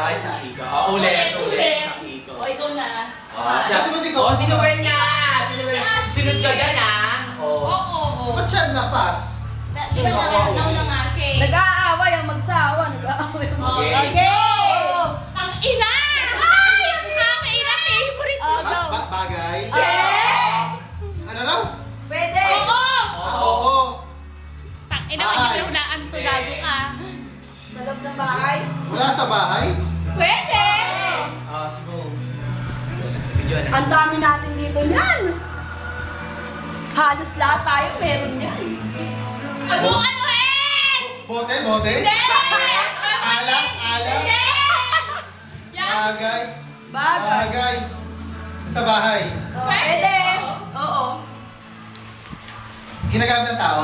Isang ikaw. Ulit. Isang ikaw. O, ikaw na. Siya. Si Noel na. Sunod ka dyan, Oo. Ba't siya na-pass? Di ba nauna nga siya eh. Nag-aaway ang magsawa. Nag-aaway ang magsawa. Okay! Ang ina! Ay! Ang ina! Favorite mo! Bagay? Ano raw? Pwede. Oo. Tang ina, hindi mo hulaan to. Gago ka. Sa loob ng bahay. Wala sa bahay? Pwede! Siguro. Ang dami natin dito niyan. Halos lahat tayo meron yan. Ano Bote? Hindi! Alam? Hindi! Yan! Bagay. Sa bahay. Pwede. Oo. Ginagamit ng tao?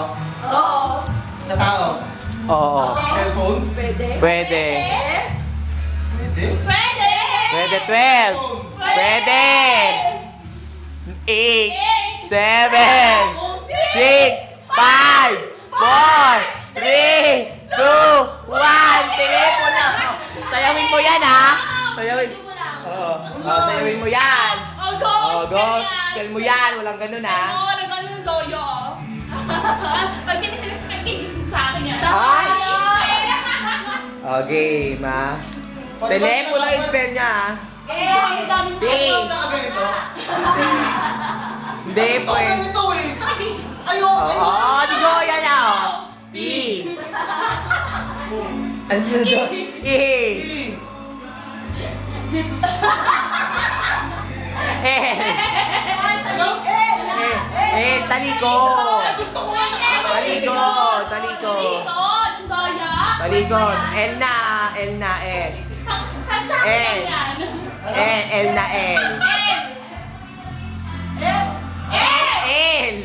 Oo. Sa tao? Oo. Cellphone? Pwede. Pwede. Pwede. Pwede! Pwede 12. Pwede. 8, 7, 6, 5, 4, 3, 2, 1. Telepo na. Sayawin mo yan, ha? Sayawin. Sayawin mo yan. Go. Skill mo yan. Walang ganun, ha? Oo, walang ganun, Doyo. Pag hindi sila gising sa akin yan. Ay! Okay, ma. Telepo lang yung spell niya, ha? Ang daming Ikaw nakaganito? Hindi, Gusto ko pwede. ganito eh. Ayoko. Oo, di ko yan, ha? T. Ano sunod? E. Ano? Talikod. Gusto ko nga Talikod. Talikod. L na. L. L. Na L. L.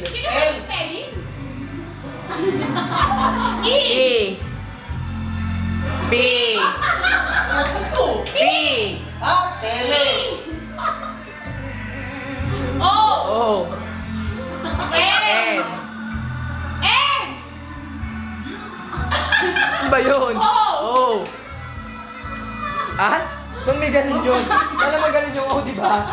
E. B. Ano? B. Tele. O. N. Ano ba yun? O. Ah? Ba't may ganun yun? Alam mo ganun yung O, di ba?